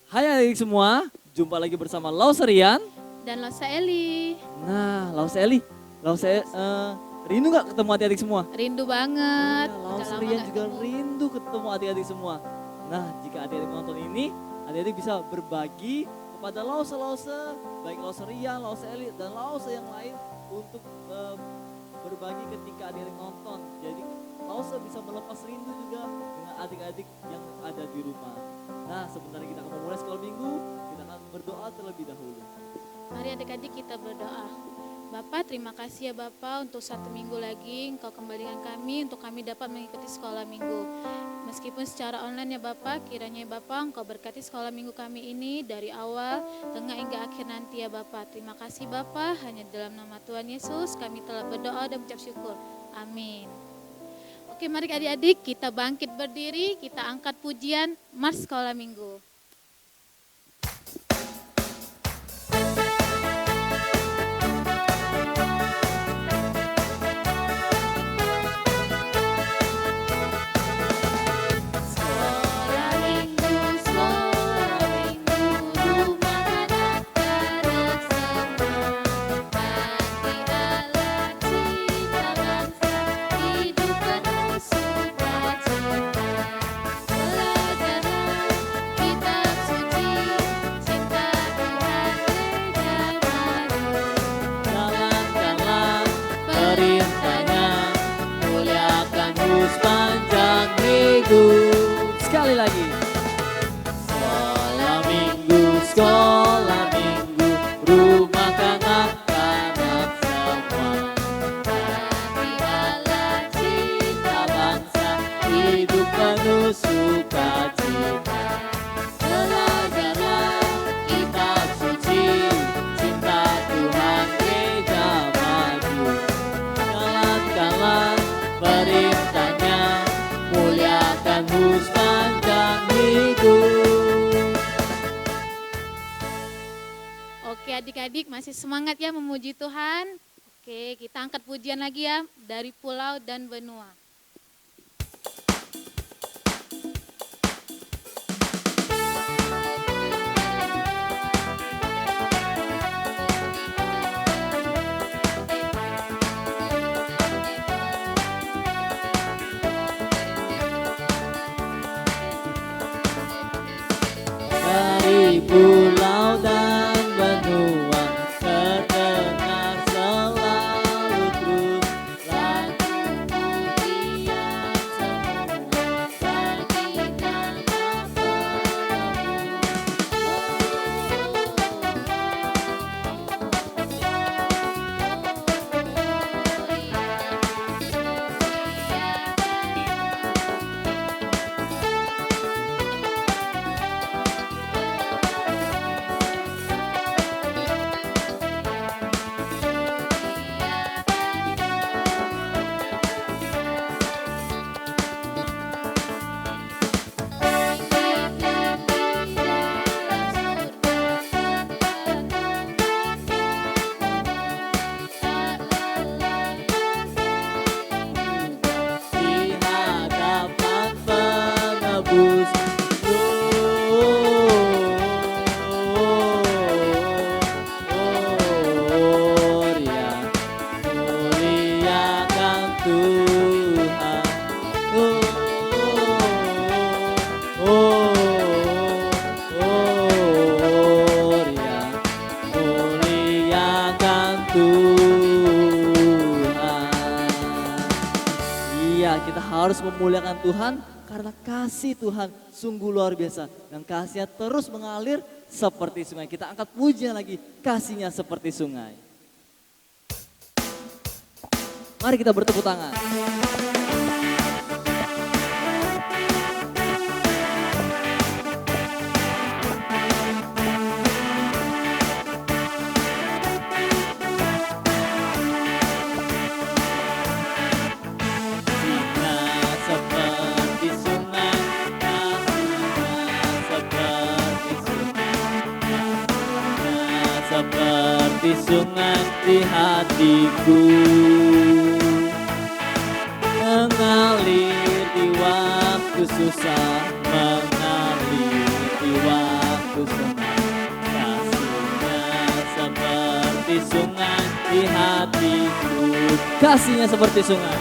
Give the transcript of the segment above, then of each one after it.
Hai adik semua, jumpa lagi bersama Lauserian. Dan Losa Eli. Nah, rindu gak ketemu adik-adik semua? Rindu banget. Ya, Udah lama Lauserian nggak juga ketemu. rindu ketemu adik-adik semua. Nah, jika adik-adik menonton ini, adik-adik bisa berbagi kepada Lause, baik Lauserian, Lause Eli, dan Lause yang lain untuk berbagi ketika adik-adik nonton. Jadi Lause bisa melepas rindu juga dengan adik-adik yang ada di rumah. Nah, sebentar kita akan memulai sekolah minggu, kita akan berdoa terlebih dahulu. Mari adik-adik kita berdoa. Bapak, terima kasih ya Bapak untuk 1 minggu lagi Engkau kembalikan kami untuk kami dapat mengikuti sekolah minggu. Meskipun secara online ya Bapak, kiranya ya Bapak Engkau berkati sekolah minggu kami ini dari awal, tengah hingga akhir nanti ya Bapak. Terima kasih Bapak, hanya dalam nama Tuhan Yesus kami telah berdoa dan mengucap syukur. Amin. Oke, mari adik-adik kita bangkit berdiri, kita angkat pujian Mars Sekolah Minggu. Sekolah Minggu, rumah anak-anak semua. Bagi Allah cinta bangsa, hidup penuh sukacita. Belajarlah kitab suci, cinta Tuhan berdamai. Jalankanlah perintahnya, muliakan sepanjang hidup. Sekali lagi. Sekolah minggu, rumah kanak-kanak semua. Bagi Allah cinta Bangsa hidup penuh sukacita. Belajarlah kitab suci, cinta Tuhan gereja maju. Jalankanlah perintahnya, muliakan sepanjang hidup. Oke adik-adik masih semangat ya memuji Tuhan. Oke, kita angkat pujian lagi ya dari pulau dan benua. Dari pulau dan benua terdengar selalu terus lagu pujian semua bagi nama di hadapan penebus. Gloria, muliakan Tuhan. Gloria, muliakan Tuhan. Iya, kita harus memuliakan Tuhan karena kasih Tuhan sungguh luar biasa. Dan kasihnya terus mengalir seperti sungai. Kita angkat pujian lagi, kasihnya seperti sungai. Mari kita bertepuk tangan. Kasihnya seperti sungai, kasihnya seperti sungai, kasihnya seperti sungai di hatiku. Mengalir di waktu susah, mengalir di waktu sungai di hatiku. Kasihnya seperti sungai.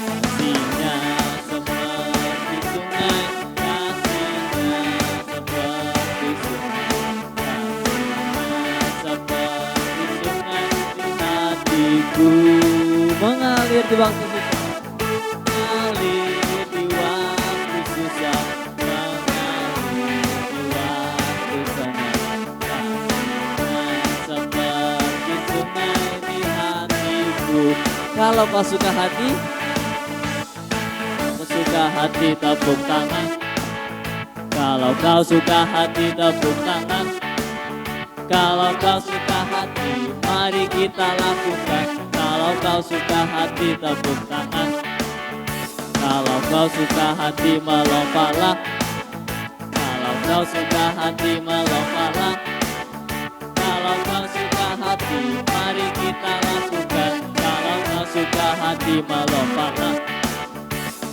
Kasihnya seperti sungai. Kasihnya seperti sungai. Kasihnya seperti sungai di hatiku. Mengalir di waktu susah. Mengalir di waktu susah. Mengalir di waktu senang. Seperti sungai di hatiku. Kalau kau suka hati, tepuk tangan. Kalau kau suka hati, tepuk tangan. Kalau kau suka hati, mari kita lakukan. Kalau kau suka hati, tepuk tangan. Kalau kau suka hati, melompatlah. Kalau kau suka hati, melompatlah. Kalau kau suka hati, mari kita lakukan. Kalau kau suka hati, melompatlah.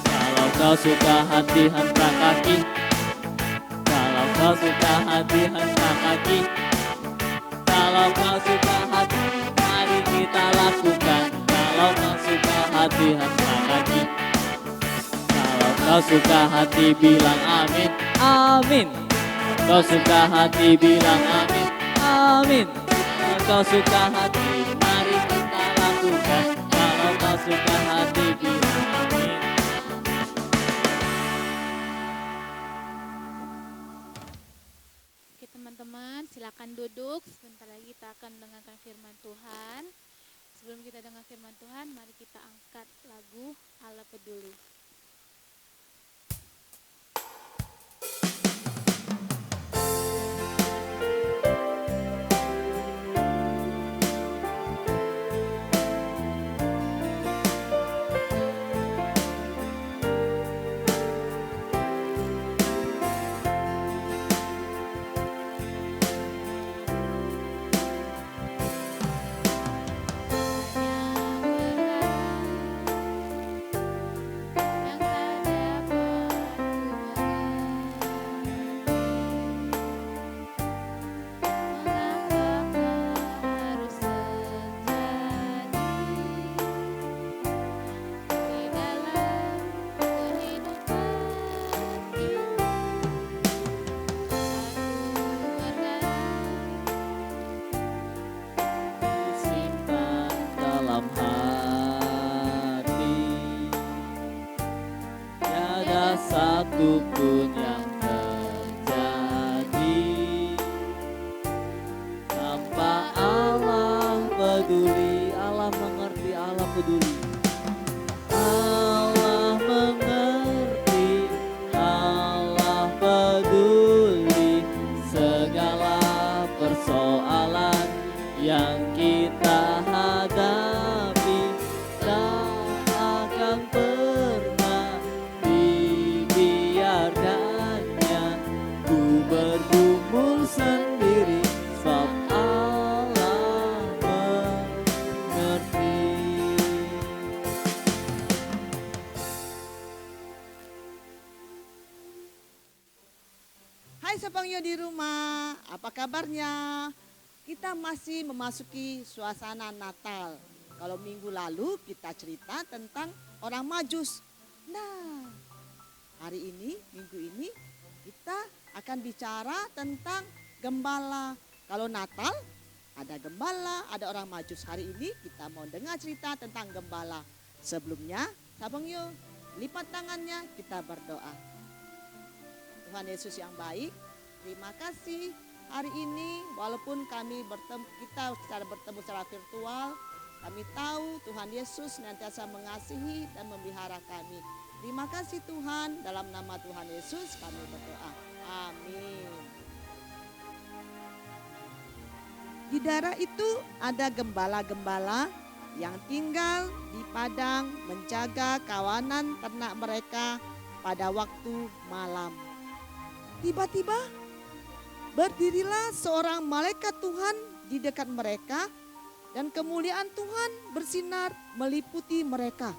Kalau kau suka hati, hentak kaki. Kalau kau suka hati, hentak kaki. Kalau kau suka hati, mari kita lakukan. Kalau kau suka hati, hentak kaki. Kalau kau suka hati, bilang amin. Amin. Kau suka hati, bilang amin. Amin. Kau suka hati, mari kita lakukan. Kalau kau suka hati, bilang amin. Oke teman-teman, silakan duduk. Sebentar lagi kita akan mendengarkan firman Tuhan. Sebelum kita dengar firman Tuhan, mari kita angkat lagu Allah Peduli. Satu pun yang terjadi tanpa Allah peduli. Allah mengerti, Allah peduli. Allah mengerti, Allah peduli segala persoalan yang kita hadapi. Tak akan pernah dibiarkannya ku bergumul sendiri, sebab Allah mengerti. Hai Sapangyo di rumah, apa kabarnya? Kita masih memasuki suasana Natal. Kalau minggu lalu kita cerita tentang orang Majus. Nah, hari ini, minggu ini kita akan bicara tentang gembala. Kalau Natal ada gembala, ada orang Majus. Hari ini kita mau dengar cerita tentang gembala. Sebelumnya, Sapangyo lipat tangannya, kita berdoa. Tuhan Yesus yang baik, terima kasih hari ini walaupun kita bertemu secara virtual, kami tahu Tuhan Yesus senantiasa mengasihi dan memelihara kami. Terima kasih Tuhan, dalam nama Tuhan Yesus kami berdoa. Amin. Di daerah itu ada gembala-gembala yang tinggal di padang menjaga kawanan ternak mereka pada waktu malam. Tiba-tiba berdirilah seorang malaikat Tuhan di dekat mereka dan kemuliaan Tuhan bersinar meliputi mereka.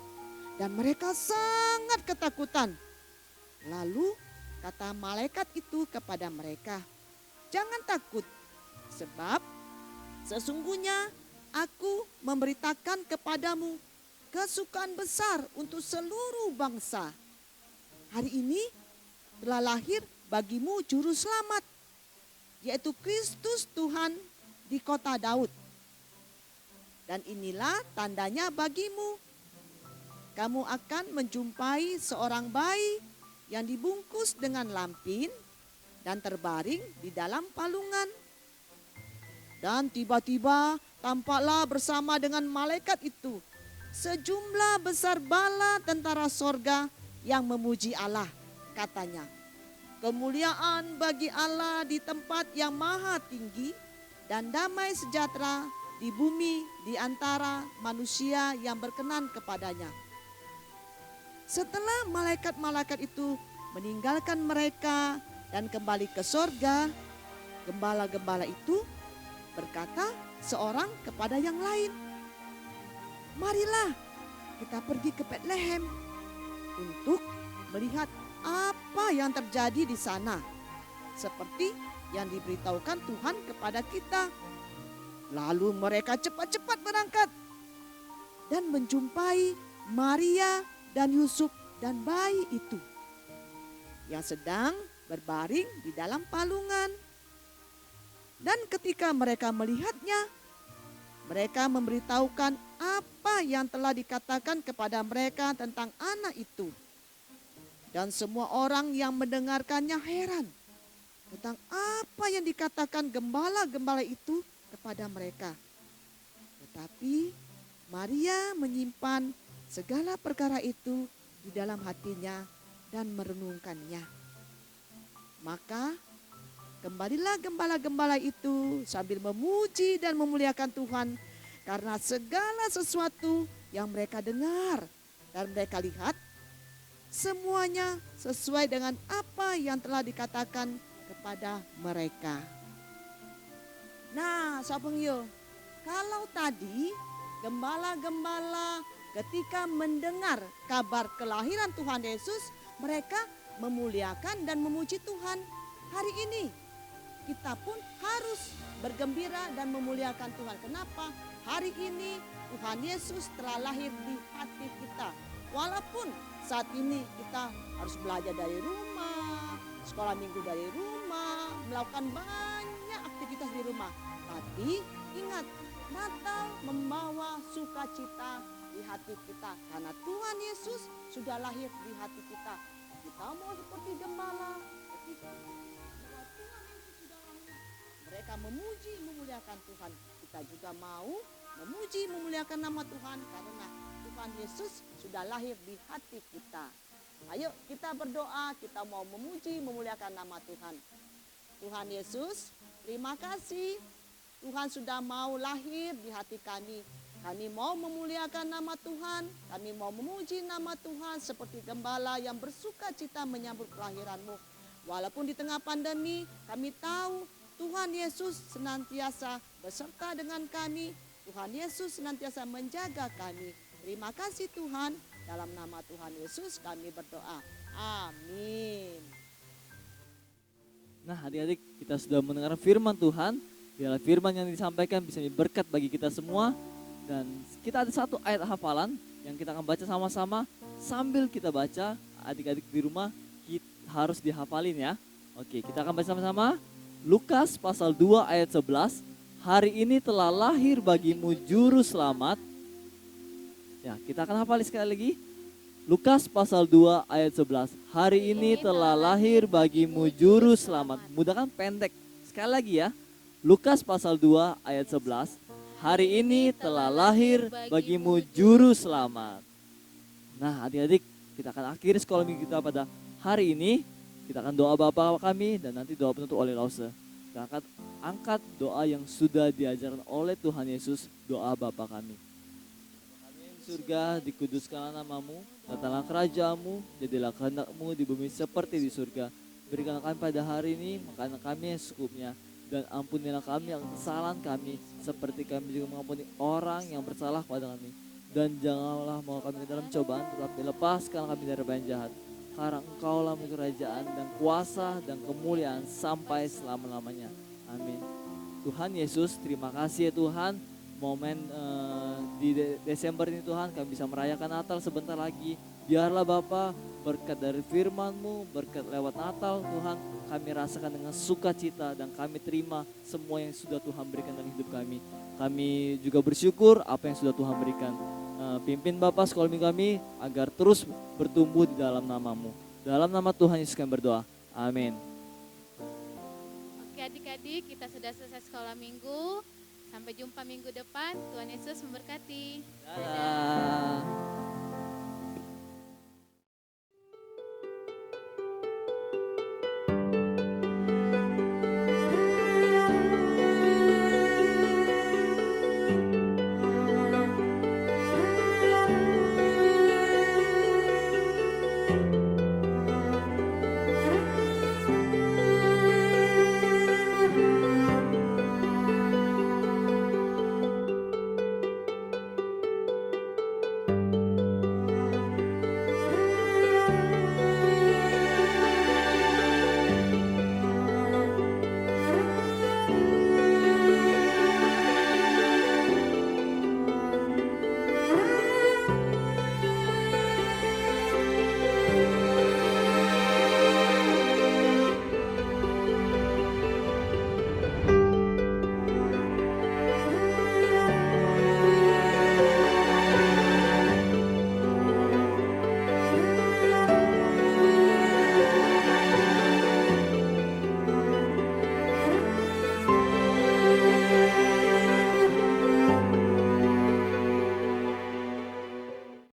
Dan mereka sangat ketakutan. Lalu kata malaikat itu kepada mereka, "Jangan takut, sebab Sesungguhnya aku memberitakan kepadamu kesukaan besar untuk seluruh bangsa. Hari ini telah lahir bagimu juru selamat, yaitu Kristus Tuhan di kota Daud. Dan inilah tandanya bagimu. Kamu akan menjumpai seorang bayi yang dibungkus dengan lampin dan terbaring di dalam palungan. Dan tiba-tiba tampaklah bersama dengan malaikat itu sejumlah besar bala tentara sorga yang memuji Allah, katanya, kemuliaan bagi Allah di tempat yang maha tinggi dan damai sejahtera di bumi di antara manusia yang berkenan kepadanya. Setelah malaikat-malaikat itu meninggalkan mereka dan kembali ke sorga, gembala-gembala itu berkata seorang kepada yang lain, marilah kita pergi ke Betlehem untuk melihat apa yang terjadi di sana, seperti yang diberitahukan Tuhan kepada kita. Lalu mereka cepat-cepat berangkat dan menjumpai Maria dan Yusuf dan bayi itu yang sedang berbaring di dalam palungan. Dan ketika mereka melihatnya, mereka memberitahukan apa yang telah dikatakan kepada mereka tentang anak itu. Dan semua orang yang mendengarkannya heran tentang apa yang dikatakan gembala-gembala itu kepada mereka. Tetapi Maria menyimpan segala perkara itu di dalam hatinya dan merenungkannya. Maka kembalilah gembala-gembala itu sambil memuji dan memuliakan Tuhan karena segala sesuatu yang mereka dengar dan mereka lihat, semuanya sesuai dengan apa yang telah dikatakan kepada mereka. Nah, Sapengyo, kalau tadi gembala-gembala ketika mendengar kabar kelahiran Tuhan Yesus, mereka memuliakan dan memuji Tuhan. Hari ini kita pun harus bergembira dan memuliakan Tuhan. Kenapa? Hari ini Tuhan Yesus telah lahir di hati kita. Walaupun saat ini kita harus belajar dari rumah, sekolah minggu dari rumah, melakukan banyak aktivitas di rumah. Tapi ingat, Natal membawa sukacita di hati kita. Karena Tuhan Yesus sudah lahir di hati kita. Kita mau seperti gembala, ketika mereka memuji memuliakan Tuhan, kita juga mau memuji memuliakan nama Tuhan karena Tuhan Yesus sudah lahir di hati kita. Ayo kita berdoa, kita mau memuji memuliakan nama Tuhan. Tuhan Yesus, terima kasih Tuhan sudah mau lahir di hati kami. Kami mau memuliakan nama Tuhan, kami mau memuji nama Tuhan seperti gembala yang bersuka cita menyambut kelahiran-Mu. Walaupun di tengah pandemi, kami tahu Tuhan Yesus senantiasa beserta dengan kami. Tuhan Yesus senantiasa menjaga kami. Terima kasih Tuhan. Dalam nama Tuhan Yesus kami berdoa. Amin. Nah, adik-adik, kita sudah mendengar firman Tuhan. Biarlah firman yang disampaikan bisa menjadi berkat bagi kita semua. Dan kita ada satu ayat hafalan yang kita akan baca sama-sama. Sambil kita baca, adik-adik di rumah harus dihafalin ya. Oke, kita akan baca sama-sama. Lukas pasal 2 ayat 11, hari ini telah lahir bagimu juru selamat. Ya, kita akan hafal sekali lagi. Lukas pasal 2 ayat 11, hari ini telah lahir bagimu juru selamat. Mudah kan, pendek. Sekali lagi ya. Lukas pasal 2 ayat 11, hari ini telah lahir bagimu juru selamat. Nah, adik-adik, kita akan akhiri sekolah minggu kita pada hari ini. Kita akan doa Bapa kami dan nanti doa penutup oleh Lause. Kita akan angkat doa yang sudah diajarkan oleh Tuhan Yesus, doa Bapa kami. Kami yang di surga, dikuduskanlah namamu, datanglah kerajaan-Mu, jadilah kehendak-Mu di bumi seperti di surga. Berikanlah kami pada hari ini makanan kami yang secukupnya, dan ampunilah kami yang kesalahan kami, seperti kami juga mengampuni orang yang bersalah kepada kami. Dan janganlah mau kami ke dalam cobaan, tetapi lepaskan kami dari yang jahat. Karena Engkaulah milik kerajaan dan kuasa dan kemuliaan sampai selama-lamanya. Amin. Tuhan Yesus, terima kasih ya Tuhan, momen di Desember ini Tuhan kami bisa merayakan Natal sebentar lagi. Biarlah Bapa berkat dari firman-Mu, berkat lewat Natal Tuhan, kami rasakan dengan sukacita dan kami terima semua yang sudah Tuhan berikan dalam hidup kami. Kami juga bersyukur apa yang sudah Tuhan berikan. Pimpin Bapak sekolah minggu kami agar terus bertumbuh di dalam nama-Mu. Dalam nama Tuhan Yesus kami berdoa. Amin. Oke adik-adik, kita sudah selesai sekolah minggu. Sampai jumpa minggu depan. Tuhan Yesus memberkati. Dadah.